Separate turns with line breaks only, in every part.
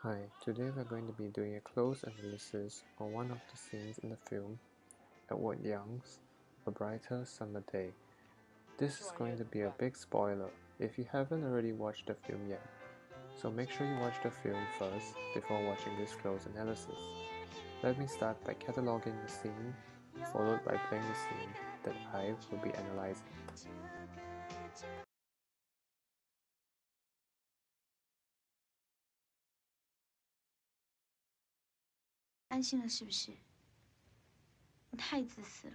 Hi, today we're going to be doing a close analysis on one of the scenes in the film, Edward Young's A Brighter Summer Day. This is going to be a big spoiler if you haven't already watched the film yet, so make sure you watch the film first before watching this close analysis. Let me start by cataloging the scene, followed by playing the scene that I will be analyzing.
安心了是不是？你太自私了。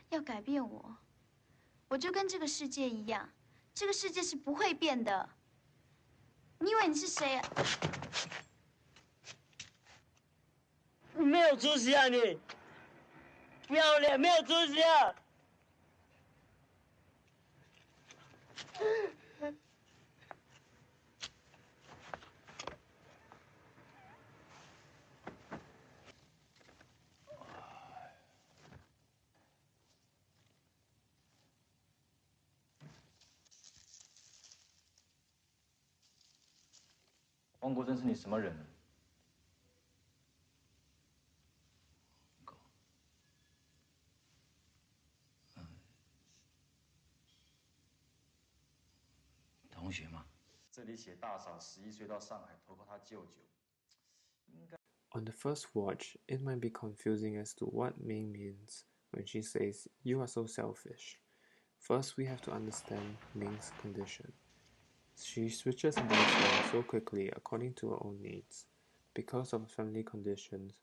要改变我，我就跟这个世界一样，这个世界是不会变的。你以为你是谁啊？
你没有出息啊你！不要脸，没有出息啊！
汪国真是你什么人呢？同学嘛。这里写大嫂11岁到上海投靠他舅舅。
On the first watch, it might be confusing as to what Ming means when she says, "You are so selfish." First, we have to understand Ming's condition. She switches her lifestyle so quickly according to her own needs. Because of family conditions,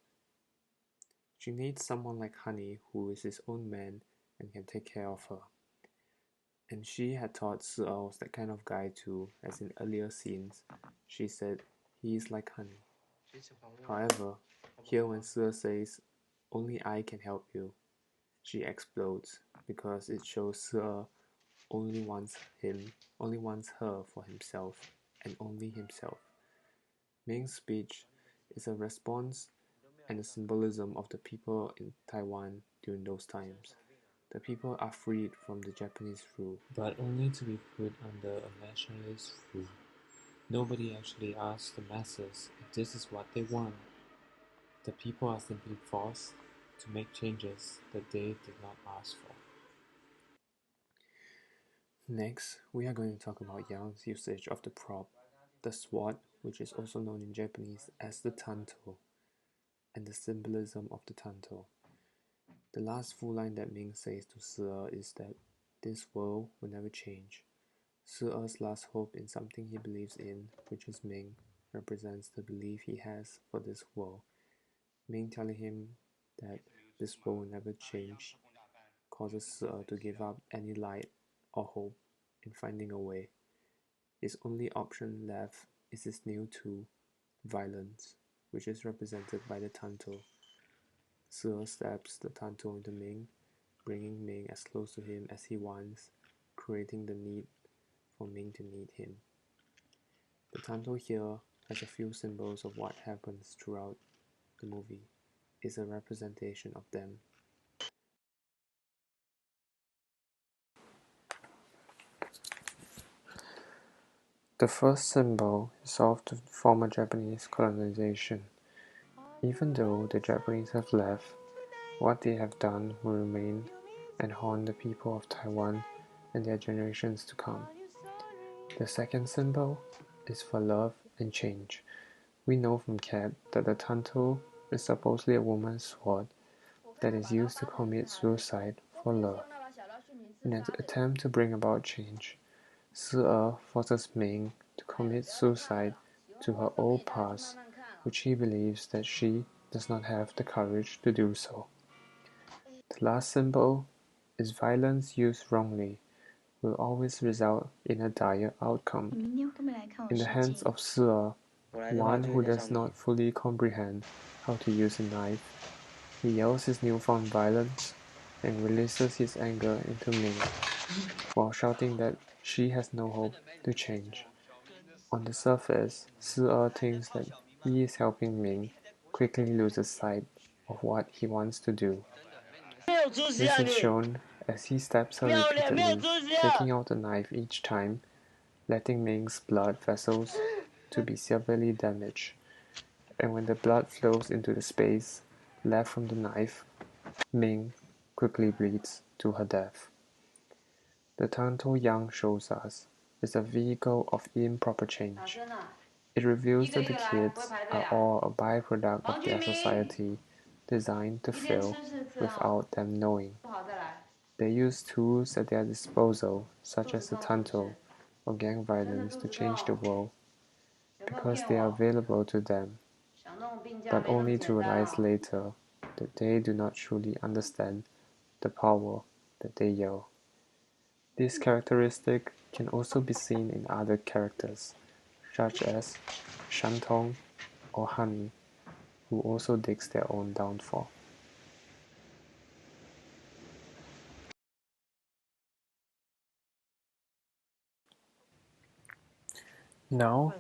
she needs someone like Honey who is his own man and can take care of her. And she had thought Si was that kind of guy too, as in earlier scenes, she said, "He is like Honey." However, here when Si says, "Only I can help you," she explodes because it shows Si only wants her for himself and only himself. Ming's speech is a response and a symbolism of the people in Taiwan during those times. The people are freed from the Japanese rule, but only to be put under a nationalist rule. Nobody actually asks the masses if this is what they want. The people are simply forced to make changes that they did not ask for. Next, we are going to talk about Yang's usage of the prop, the sword, which is also known in Japanese as the tanto, and the symbolism of the tanto. The last full line that Ming says to Si is that this world will never change. Si's last hope in something he believes in, which is Ming, represents the belief he has for this world. Ming telling him that this world will never change causes Si to give up any light or hope in finding a way. His only option left is his new tool, violence, which is represented by the tanto. Si stabs the tanto into Ming, bringing Ming as close to him as he wants, creating the need for Ming to need him. The tanto here has a few symbols of what happens throughout the movie. It's a representation of them. The first symbol is of the former Japanese colonization. Even though the Japanese have left, what they have done will remain and haunt the people of Taiwan and their generations to come. The second symbol is for love and change. We know from Cat that the tanto is supposedly a woman's sword that is used to commit suicide for love. In an attempt to bring about change, Si forces Ming to commit suicide to her old past, which he believes that she does not have the courage to do so. The last symbol is violence used wrongly will always result in a dire outcome. In the hands of Si, one who does not fully comprehend how to use a knife, he yells his newfound violence and releases his anger into Ming, while shouting that she has no hope to change. On the surface, Si thinks that he is helping Ming quickly loses sight of what he wants to do. This is shown as he stabs her repeatedly, taking out the knife each time, letting Ming's blood vessels to be severely damaged, and when the blood flows into the space left from the knife, Ming quickly bleeds to her death. The Tanto Yang shows us is a vehicle of improper change. It reveals that the kids are all a byproduct of their society, designed to fail without them knowing. They use tools at their disposal, such as the Tanto or gang violence, to change the world, because they are available to them, but only to realize later that they do not truly understand the power that they yield. This characteristic can also be seen in other characters, such as Shantong or Han, who also digs their own downfall. Now,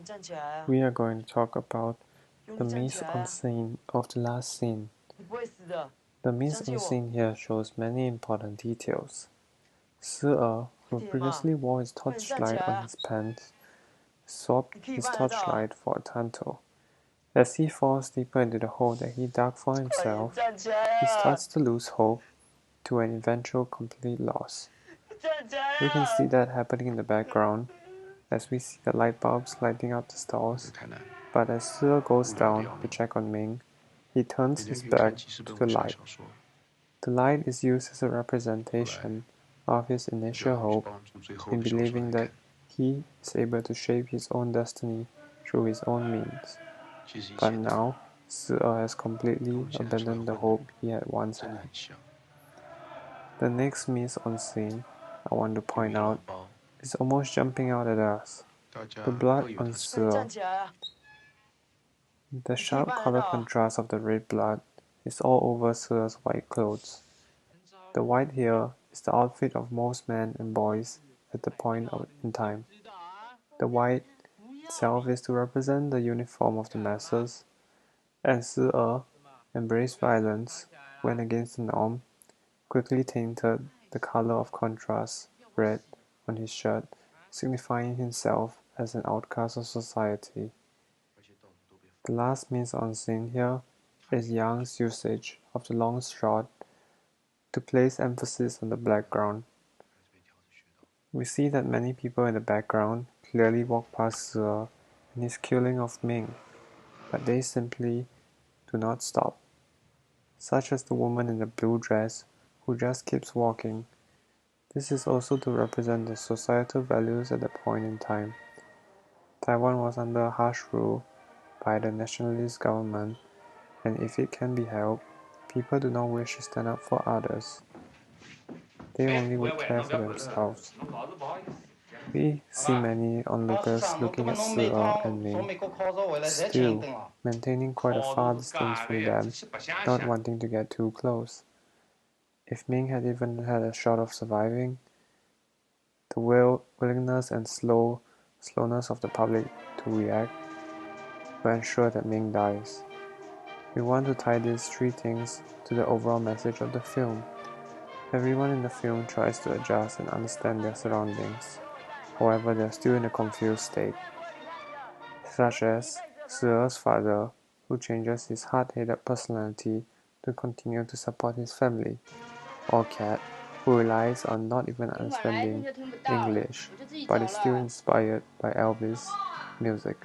we are going to talk about the mise-en-scene of the last scene. The mise-en-scene here shows many important details. Si-er, who previously wore his torchlight on his pants, swapped his torchlight for a Tanto. As he falls deeper into the hole that he dug for himself, he starts to lose hope to an eventual complete loss. We can see that happening in the background, as we see the light bulbs lighting up the stalls, but as Si-er goes down to check on Ming, he turns his back to the light. The light is used as a representation of his initial hope in believing that he is able to shape his own destiny through his own means. But now, Si-er has completely abandoned the hope he had once had. The next mise-en-scene I want to point out is almost jumping out at us. The blood on Si-er. The sharp color contrast of the red blood is all over Si-er's white clothes. The white here is the outfit of most men and boys at the point in time. The white itself is to represent the uniform of the masses, and Si-er embraced violence, went against the norm, quickly tainted the color of contrast, red, on his shirt, signifying himself as an outcast of society. The last mise-en-scene here is Yang's usage of the long shot to place emphasis on the background. We see that many people in the background clearly walk past Si-er and his killing of Ming, but they simply do not stop, such as the woman in the blue dress who just keeps walking. This is also to represent the societal values at that point in time. Taiwan was under harsh rule by the nationalist government, and if it can be helped, people do not wish to stand up for others. They only would care for themselves. We see many onlookers looking at Si-er and Ming, still maintaining quite a far distance from them, not wanting to get too close. If Ming had even had a shot of surviving, the willingness and slowness of the public to react will ensure that Ming dies. We want to tie these three things to the overall message of the film. Everyone in the film tries to adjust and understand their surroundings. However, they are still in a confused state. Such as Si-er's father, who changes his hard-headed personality to continue to support his family, or Cat, who relies on not even understanding English, but is still inspired by Elvis music.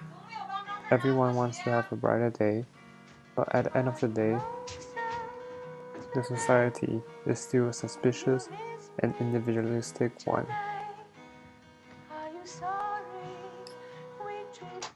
Everyone wants to have a brighter day, but at the end of the day, the society is still a suspicious and individualistic one.
Are you sorry we treat